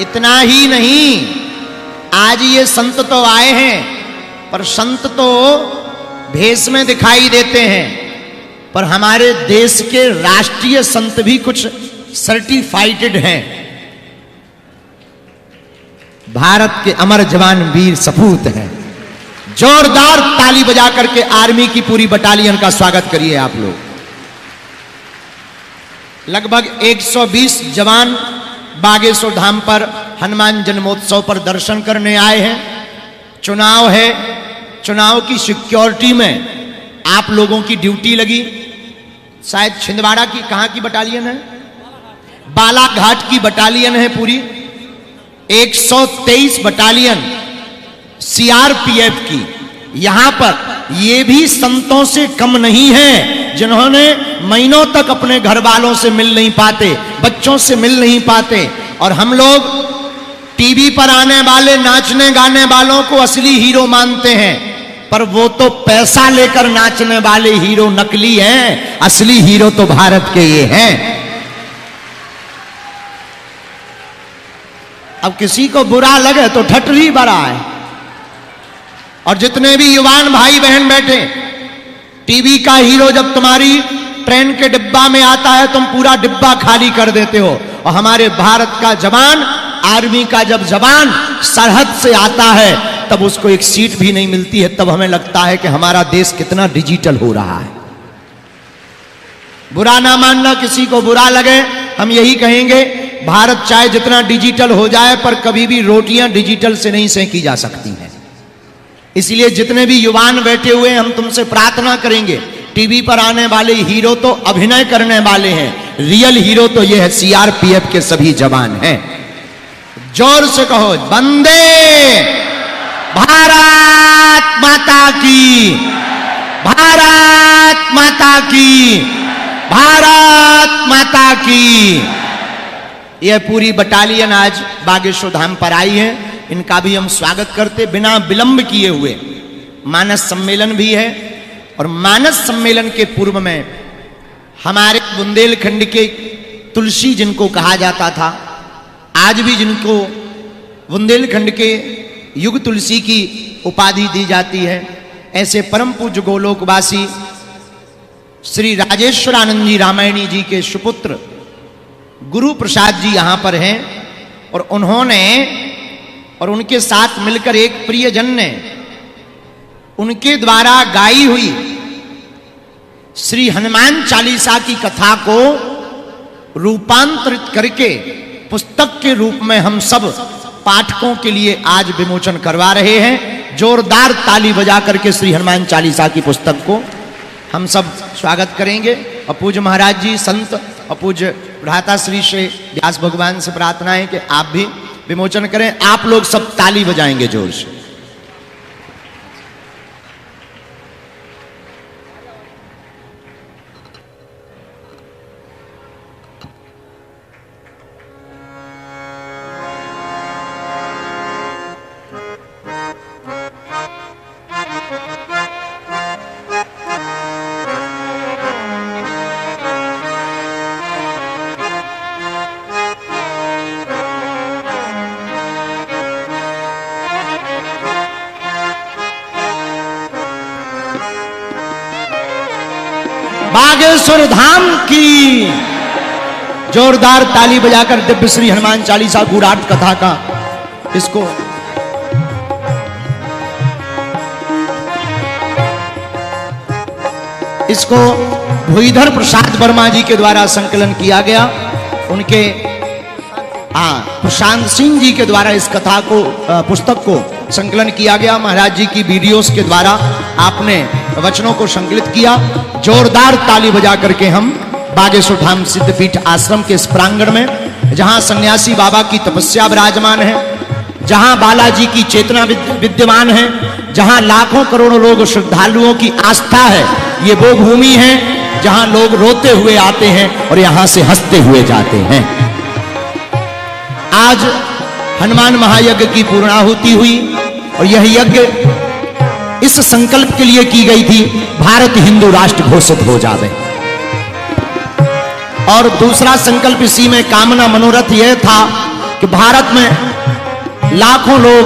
इतना ही नहीं, आज ये संत तो आए हैं, पर संत तो भेष में दिखाई देते हैं, पर हमारे देश के राष्ट्रीय संत भी कुछ सर्टिफाइड हैं। भारत के अमर जवान वीर सपूत हैं। जोरदार ताली बजा करके आर्मी की पूरी बटालियन का स्वागत करिए आप लोग। लगभग 120 जवान बागेश्वर धाम पर हनुमान जन्मोत्सव पर दर्शन करने आए हैं। चुनाव है, चुनाव की सिक्योरिटी में आप लोगों की ड्यूटी लगी। शायद छिंदवाड़ा की कहां की बटालियन है? बालाघाट की बटालियन है पूरी। 123 बटालियन सीआरपीएफ की यहां पर, ये भी संतों से कम नहीं है, जिन्होंने महीनों तक अपने घर वालों से मिल नहीं पाते, बच्चों से मिल नहीं पाते। और हम लोग टीवी पर आने वाले नाचने गाने वालों को असली हीरो मानते हैं, पर वो तो पैसा लेकर नाचने वाले हीरो नकली हैं। असली हीरो तो भारत के ये हैं। अब किसी को बुरा लगे तो ठटरी बड़ा है। और जितने भी युवान भाई बहन बैठे, टीवी का हीरो जब तुम्हारी ट्रेन के डिब्बा में आता है, तुम पूरा डिब्बा खाली कर देते हो। और हमारे भारत का जवान, आर्मी का जब जवान सरहद से आता है, तब उसको एक सीट भी नहीं मिलती है। तब हमें लगता है कि हमारा देश कितना डिजिटल हो रहा है। बुरा ना मानना, किसी को बुरा लगे, हम यही कहेंगे, भारत चाहे जितना डिजिटल हो जाए, पर कभी भी रोटियां डिजिटल से नहीं सेंकी जा सकती हैं। इसलिए जितने भी युवान बैठे हुए हैं, हम तुमसे प्रार्थना करेंगे, टीवी पर आने वाले हीरो तो अभिनय करने वाले हैं, रियल हीरो तो ये है सीआरपीएफ के सभी जवान हैं। जोर से कहो, वंदे भारत माता की, भारत माता की, भारत माता की। यह पूरी बटालियन आज बागेश्वर धाम पर आई है। इनका भी हम स्वागत करते बिना विलंब किए हुए। मानस सम्मेलन भी है, और मानस सम्मेलन के पूर्व में हमारे बुंदेलखंड के तुलसी जिनको कहा जाता था, आज भी जिनको बुंदेलखंड के युग तुलसी की उपाधि दी जाती है, ऐसे परम पूज्य गोलोकवासी श्री राजेश्वरानंद जी रामायणी जी के सुपुत्र गुरु प्रसाद जी यहां पर हैं। और उन्होंने और उनके साथ मिलकर एक प्रियजन ने उनके द्वारा गाई हुई श्री हनुमान चालीसा की कथा को रूपांतरित करके पुस्तक के रूप में हम सब पाठकों के लिए आज विमोचन करवा रहे हैं। जोरदार ताली बजा करके श्री हनुमान चालीसा की पुस्तक को हम सब स्वागत करेंगे। और पूज्य महाराज जी संत और पूज्य भ्राता श्री से व्यास भगवान से प्रार्थना है कि आप भी विमोचन करें। आप लोग सब ताली बजाएंगे जोर से। बागेश्वर धाम की जोरदार ताली बजाकर दिव्य श्री हनुमान चालीसा गुरार्थ कथा का इसको भूधर प्रसाद वर्मा जी के द्वारा संकलन किया गया। उनके प्रशांत सिंह जी के द्वारा इस कथा को पुस्तक को संकलन किया गया। महाराज जी की वीडियोस के द्वारा आपने वचनों को संकलित किया। जोरदार ताली बजा करके हम बागेश्वर धाम सिद्धपीठ आश्रम के इस प्रांगण में, जहां सन्यासी बाबा की तपस्या विराजमान है, जहां बालाजी की चेतना विद्यमान है, जहां लाखों करोड़ों लोग श्रद्धालुओं की आस्था है, ये वो भूमि है जहां लोग रोते हुए आते हैं और यहां से हंसते हुए जाते हैं। आज हनुमान महायज्ञ की पूर्णाहुति हुई और यह यज्ञ इस संकल्प के लिए की गई थी, भारत हिंदू राष्ट्र घोषित हो जावे। और दूसरा संकल्प इसी में कामना मनोरथ यह था कि भारत में लाखों लोग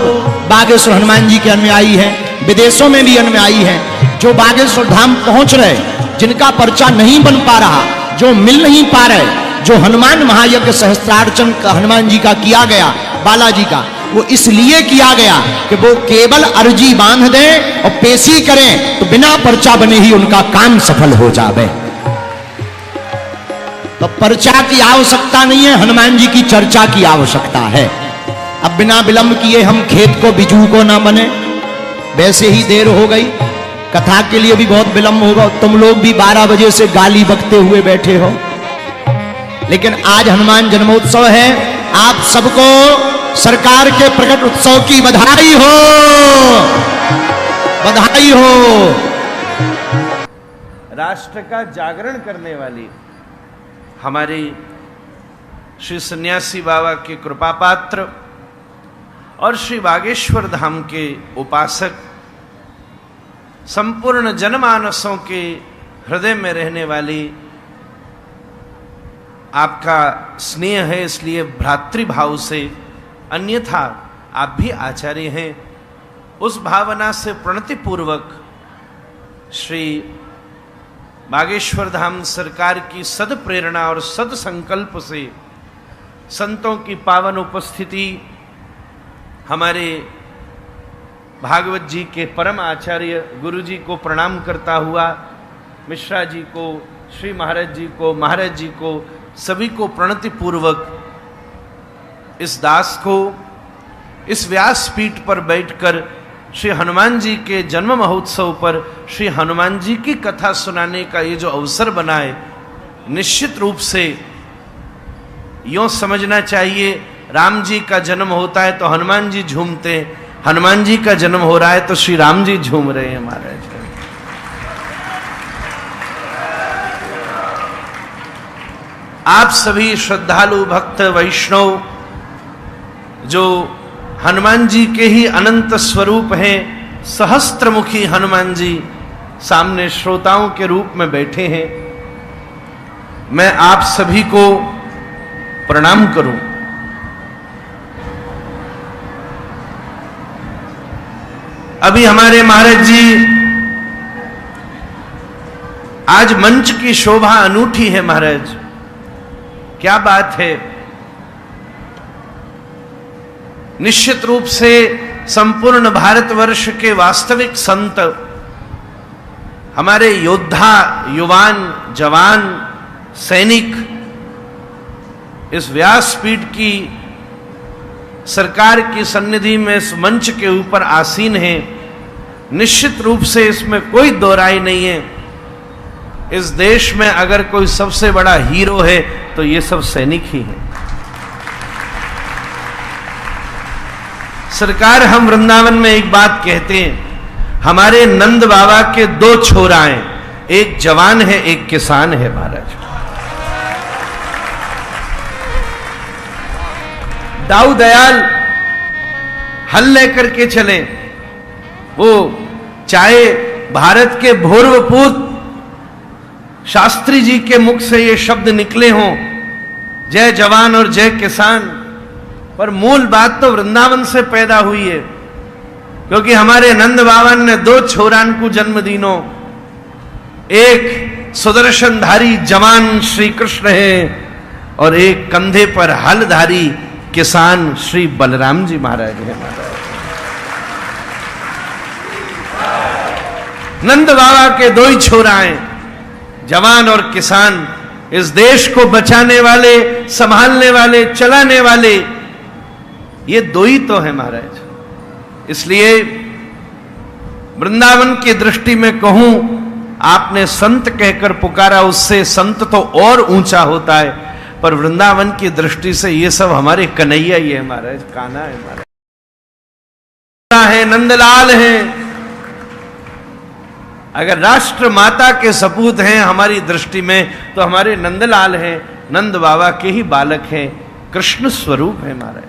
बागेश्वर हनुमान जी के अनुयायी हैं, विदेशों में भी अनुयायी हैं, जो बागेश्वर धाम पहुंच रहे, जिनका पर्चा नहीं बन पा रहा, जो मिल नहीं पा रहे, जो हनुमान महायज्ञ सहस्त्रार्चन हनुमान जी का किया गया, बालाजी का, वो इसलिए किया गया कि वो केवल अर्जी बांध दें और पेशी करें तो बिना पर्चा बने ही उनका काम सफल हो जावे। तो पर्चा की आवश्यकता नहीं है, हनुमान जी की चर्चा की आवश्यकता है। अब बिना विलंब किए हम खेत को बिजू को ना बने, वैसे ही देर हो गई, कथा के लिए भी बहुत विलंब होगा, तुम लोग भी 12 बजे से गाली बकते हुए बैठे हो। लेकिन आज हनुमान जन्मोत्सव है, आप सबको सरकार के प्रकट उत्सव की बधाई हो, बधाई हो। राष्ट्र का जागरण करने वाली हमारे श्री सन्यासी बाबा के कृपा पात्र और श्री बागेश्वर धाम के उपासक, संपूर्ण जनमानसों के हृदय में रहने वाली आपका स्नेह है, इसलिए भ्रातृभाव से, अन्यथा आप भी आचार्य हैं, उस भावना से प्रणतिपूर्वक श्री बागेश्वर धाम सरकार की सद प्रेरणा और सद संकल्प से संतों की पावन उपस्थिति, हमारे भागवत जी के परम आचार्य गुरु जी को प्रणाम करता हुआ, मिश्रा जी को, श्री महाराज जी को, सभी को प्रणति पूर्वक इस दास को इस व्यासपीठ पर बैठकर श्री हनुमान जी के जन्म महोत्सव पर श्री हनुमान जी की कथा सुनाने का ये जो अवसर बना है, निश्चित रूप से यूं समझना चाहिए, राम जी का जन्म होता है तो हनुमान जी झूमते हैं, हनुमान जी का जन्म हो रहा है तो श्री राम जी झूम रहे हैं महाराज। आप सभी श्रद्धालु भक्त वैष्णव जो हनुमान जी के ही अनंत स्वरूप हैं, सहस्त्रमुखी हनुमान जी सामने श्रोताओं के रूप में बैठे हैं, मैं आप सभी को प्रणाम करूं। अभी हमारे महाराज जी, आज मंच की शोभा अनूठी है महाराज, क्या बात है। निश्चित रूप से संपूर्ण भारतवर्ष के वास्तविक संत, हमारे योद्धा, युवान, जवान, सैनिक इस व्यासपीठ की सरकार की सन्निधि में इस मंच के ऊपर आसीन हैं। निश्चित रूप से इसमें कोई दो राय नहीं है, इस देश में अगर कोई सबसे बड़ा हीरो है तो ये सब सैनिक ही हैं। सरकार, हम वृंदावन में एक बात कहते हैं, हमारे नंद बाबा के 2 छोरा हैं, एक जवान है एक किसान है महाराज। दाऊ दयाल हल लेकर के चले, वो चाहे भारत के भूर्वपूत शास्त्री जी के मुख से ये शब्द निकले हों, जय जवान और जय किसान, पर मूल बात तो वृंदावन से पैदा हुई है, क्योंकि हमारे नंद बाबा ने 2 छोरान को जन्म दीनो, एक सुदर्शनधारी जवान श्री कृष्ण है और एक कंधे पर हलधारी किसान श्री बलराम जी महाराज है। नंद बाबा के 2 ही छोरा हैं, जवान और किसान, इस देश को बचाने वाले, संभालने वाले, चलाने वाले, ये 2 ही तो है महाराज। इसलिए वृंदावन की दृष्टि में कहूं, आपने संत कहकर पुकारा, उससे संत तो और ऊंचा होता है, पर वृंदावन की दृष्टि से ये सब हमारे कन्हैया ही है महाराज, कान्हा है महाराज, है नंदलाल है। अगर राष्ट्र माता के सपूत हैं हमारी दृष्टि में, तो हमारे नंदलाल हैं, नंद बाबा के ही बालक हैं, कृष्ण स्वरूप है महाराज।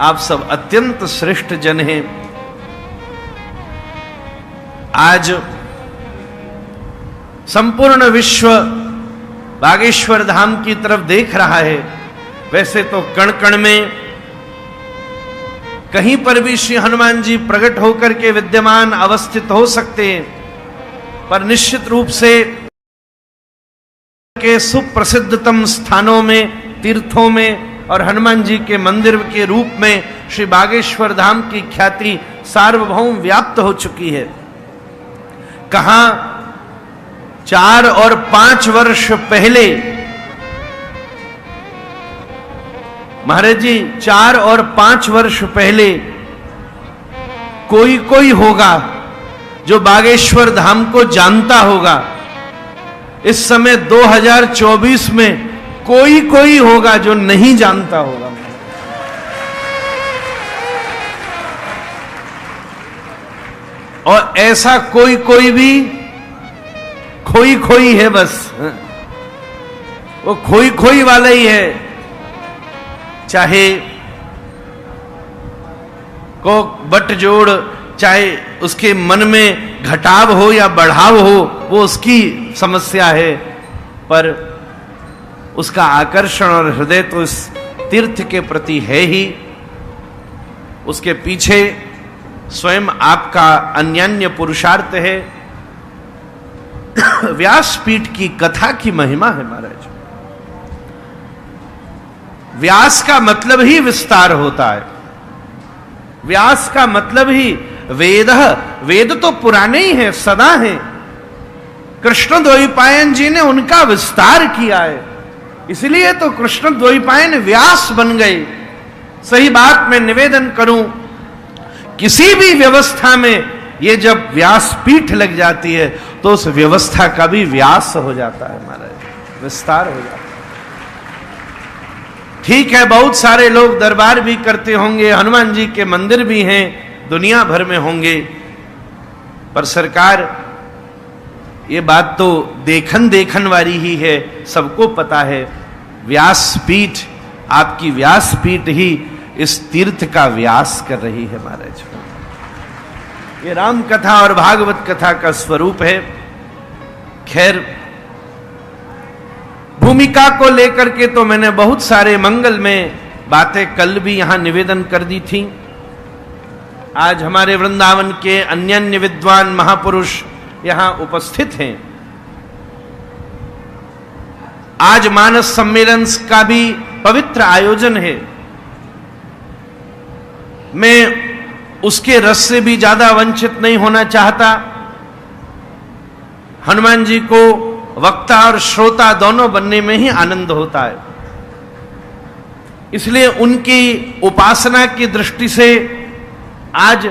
आप सब अत्यंत श्रेष्ठ जन हैं। आज संपूर्ण विश्व बागेश्वर धाम की तरफ देख रहा है, वैसे तो कण कण में कहीं पर भी श्री हनुमान जी प्रकट होकर के विद्यमान अवस्थित हो सकते हैं, पर निश्चित रूप से के सुप्रसिद्धतम स्थानों में, तीर्थों में और हनुमान जी के मंदिर के रूप में श्री बागेश्वर धाम की ख्याति सार्वभौम व्याप्त हो चुकी है। कहां 4 और 5 वर्ष पहले, महाराज जी 4 और 5 वर्ष पहले कोई होगा जो बागेश्वर धाम को जानता होगा। इस समय 2024 में कोई होगा जो नहीं जानता होगा। और ऐसा कोई भी खोई है, बस वो खोई वाला ही है। चाहे को बट जोड़, चाहे उसके मन में घटाव हो या बढ़ाव हो, वो उसकी समस्या है, पर उसका आकर्षण और हृदय तो इस तीर्थ के प्रति है ही। उसके पीछे स्वयं आपका अन्यान्य पुरुषार्थ है। व्यासपीठ की कथा की महिमा है महाराज। व्यास का मतलब ही विस्तार होता है। व्यास का मतलब ही वेद तो पुराने ही हैं, सदा हैं। कृष्ण द्वैपायन जी ने उनका विस्तार किया है, इसलिए तो कृष्ण द्वैपायन व्यास बन गए। सही बात मैं निवेदन करूं, किसी भी व्यवस्था में ये जब व्यासपीठ लग जाती है तो उस व्यवस्था का भी व्यास हो जाता है महाराज, विस्तार हो जाता है। ठीक है, बहुत सारे लोग दरबार भी करते होंगे, हनुमान जी के मंदिर भी हैं, दुनिया भर में होंगे, पर सरकार ये बात तो देखन वाली ही है, सबको पता है। व्यासपीठ, आपकी व्यासपीठ ही इस तीर्थ का व्यास कर रही है महाराज। ये राम कथा और भागवत कथा का स्वरूप है। खैर, भूमिका को लेकर के तो मैंने बहुत सारे मंगल में बातें कल भी यहां निवेदन कर दी थी। आज हमारे वृंदावन के अन्य विद्वान महापुरुष यहां उपस्थित हैं। आज मानस सम्मेलन का भी पवित्र आयोजन है। मैं उसके रस से भी ज्यादा वंचित नहीं होना चाहता। हनुमान जी को वक्ता और श्रोता दोनों बनने में ही आनंद होता है, इसलिए उनकी उपासना की दृष्टि से आज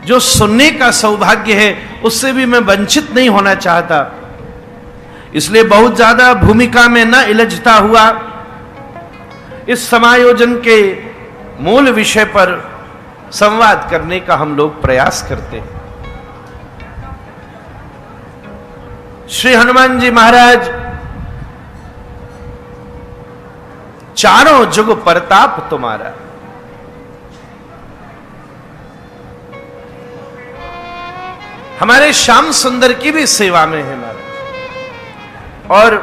जो सुनने का सौभाग्य है उससे भी मैं वंचित नहीं होना चाहता। इसलिए बहुत ज्यादा भूमिका में न इलझता हुआ इस समायोजन के मूल विषय पर संवाद करने का हम लोग प्रयास करते हैं। श्री हनुमान जी महाराज चारों जुग प्रताप तुम्हारा, हमारे श्याम सुंदर की भी सेवा में है महाराज। और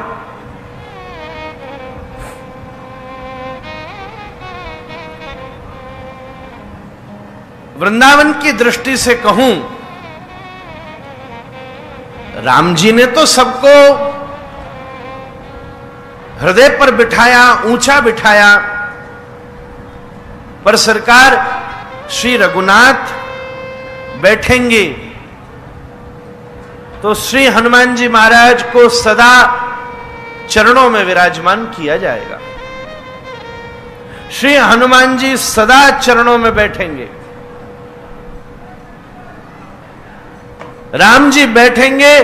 वृंदावन की दृष्टि से कहूं, राम जी ने तो सबको हृदय पर बिठाया, ऊंचा बिठाया, पर सरकार श्री रघुनाथ बैठेंगे तो श्री हनुमान जी महाराज को सदा चरणों में विराजमान किया जाएगा। श्री हनुमान जी सदा चरणों में बैठेंगे। राम जी बैठेंगे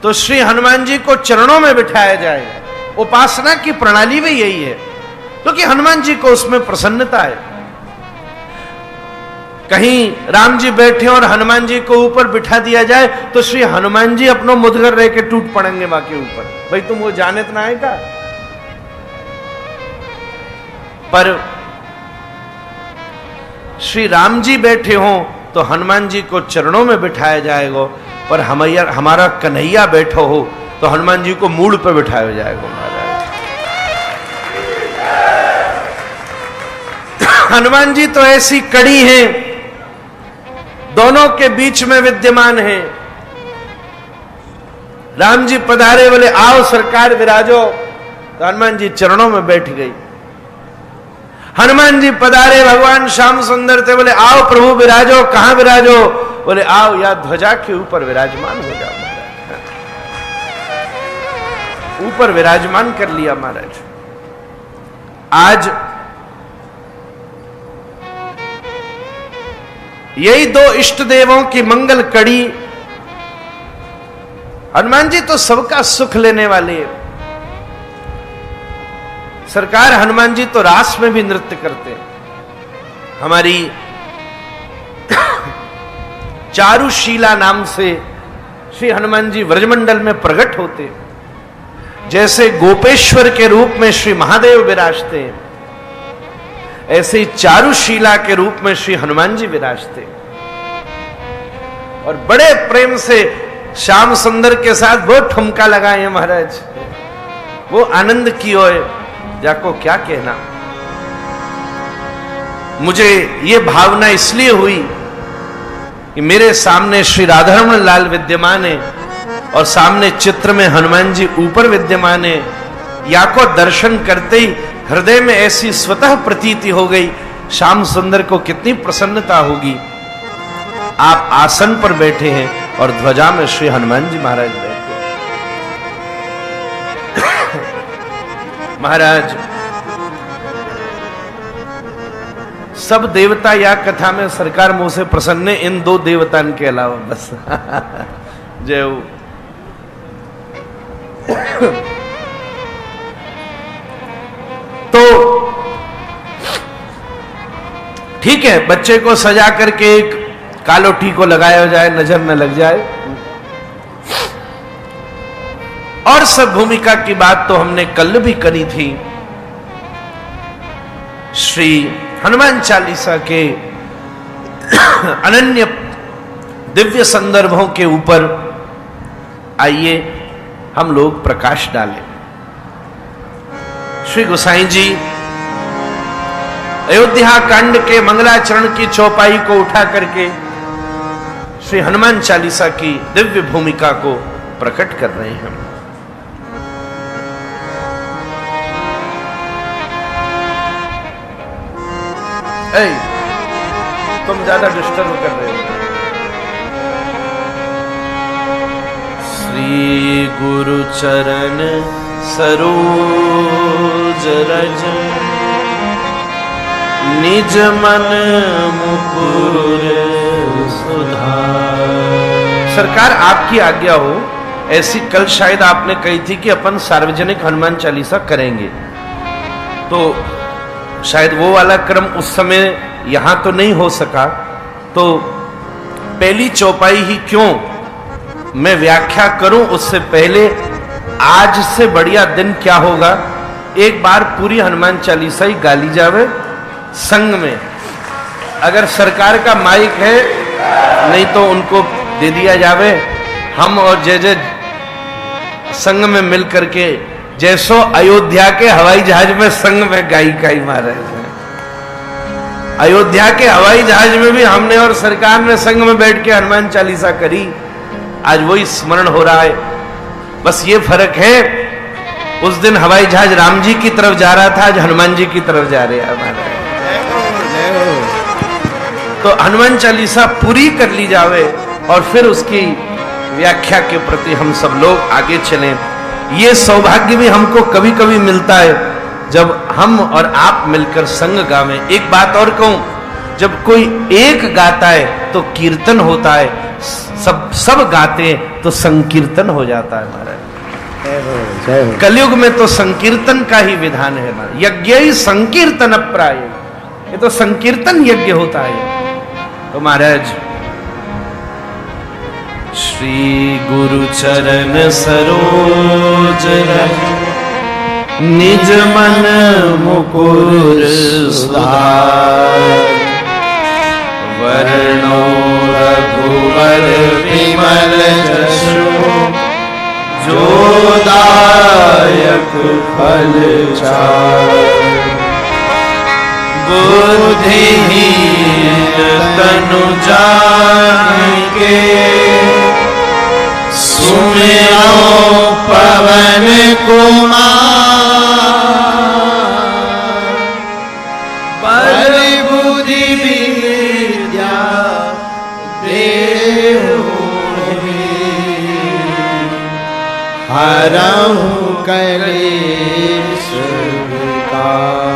तो श्री हनुमान जी को चरणों में बिठाया जाएगा। उपासना की प्रणाली भी यही है, क्योंकि हनुमान जी को उसमें प्रसन्नता है। कहीं राम जी बैठे और हनुमान जी को ऊपर बिठा दिया जाए तो श्री हनुमान जी अपनो मुदगर रह के टूट पड़ेंगे मां के ऊपर, भाई तुम वो जाने तो ना आएगा। पर श्री राम जी बैठे हों तो हनुमान जी को चरणों में बिठाया जाएगा, पर हमारा कन्हैया बैठो हो तो हनुमान जी को मूड़ पर बिठाया जाएगा महाराज। हनुमान जी तो ऐसी कड़ी हैं, दोनों के बीच में विद्यमान हैं। राम जी पधारे, बोले आओ सरकार विराजो, तो हनुमान जी चरणों में बैठ गई। हनुमान जी पधारे, भगवान श्याम सुंदर थे, बोले आओ प्रभु विराजो, कहां विराजो? बोले आओ या ध्वजा के ऊपर विराजमान हो जाओ महाराज। ऊपर विराजमान कर लिया महाराज। आज यही दो इष्ट देवों की मंगल कड़ी। हनुमान जी तो सबका सुख लेने वाले। सरकार हनुमान जी तो रास में भी नृत्य करते हैं। हमारी चारुशीला नाम से श्री हनुमान जी व्रजमंडल में प्रकट होते। जैसे गोपेश्वर के रूप में श्री महादेव विराजते हैं, ऐसे ही चारुशीला के रूप में श्री हनुमान जी विराजते। और बड़े प्रेम से श्याम सुंदर के साथ बहुत ठुमका लगाए हैं महाराज। वो आनंद की ओर जाको क्या कहना। मुझे ये भावना इसलिए हुई कि मेरे सामने श्री राधारमण लाल विद्यमान है और सामने चित्र में हनुमान जी ऊपर विद्यमान है। या को दर्शन करते ही हृदय में ऐसी स्वतः प्रतीति हो गई, श्याम सुंदर को कितनी प्रसन्नता होगी। आप आसन पर बैठे हैं और ध्वजा में श्री हनुमान जी महाराज बैठे। महाराज सब देवता या कथा में सरकार मुंह से प्रसन्न है, इन दो देवता के अलावा बस। जय हो। तो ठीक है, बच्चे को सजा करके एक कालोटी को लगाया जाए, नजर न लग जाए। और सब भूमिका की बात तो हमने कल भी करी थी। श्री हनुमान चालीसा के अनन्य दिव्य संदर्भों के ऊपर आइए हम लोग प्रकाश डालें। श्री गोसाई जी अयोध्या कांड के मंगलाचरण की चौपाई को उठा करके श्री हनुमान चालीसा की दिव्य भूमिका को प्रकट कर रहे हैं। तुम ज्यादा डिस्टर्ब कर रहे हो। श्री गुरु चरण सरोज रज निज मन मुकुर सुधार। सरकार आपकी आज्ञा हो, ऐसी कल शायद आपने कही थी कि अपन सार्वजनिक हनुमान चालीसा करेंगे, तो शायद वो वाला क्रम उस समय यहां तो नहीं हो सका। तो पहली चौपाई ही क्यों मैं व्याख्या करूं, उससे पहले आज से बढ़िया दिन क्या होगा, एक बार पूरी हनुमान चालीसा ही गा ली जावे संग में। अगर सरकार का माइक है, नहीं तो उनको दे दिया जावे। हम और जय जय संग में मिल करके, जैसो अयोध्या के हवाई जहाज में संग में गाई काई मारे हैं। अयोध्या के हवाई जहाज में भी हमने और सरकार ने संग में बैठ के हनुमान चालीसा करी। आज वही स्मरण हो रहा है। बस ये फर्क है, उस दिन हवाई जहाज राम जी की तरफ जा रहा था, आज हनुमान जी की तरफ जा रहे हैं हमारे। तो हनुमान चालीसा पूरी कर ली जावे और फिर उसकी व्याख्या के प्रति हम सब लोग आगे चलें। ये सौभाग्य भी हमको कभी कभी मिलता है जब हम और आप मिलकर संग गावें। एक बात और कहूं, जब कोई एक गाता है तो कीर्तन होता है, सब गाते हैं तो संकीर्तन हो जाता है महाराज। कलयुग में तो संकीर्तन का ही विधान है महाराज। यज्ञ ही संकीर्तन प्राय, ये तो संकीर्तन यज्ञ होता है। तो महाराज श्री गुरु चरण सरोज रज निज मन मुकुर सुधार। वर्णो रघुवर विमल जसु जो दायक फल चार। बुद्धिहीन तनु जानिके सुमिरो पवन कुमार बल बुद्धि विद्या देहु हरहु कलेश विकार।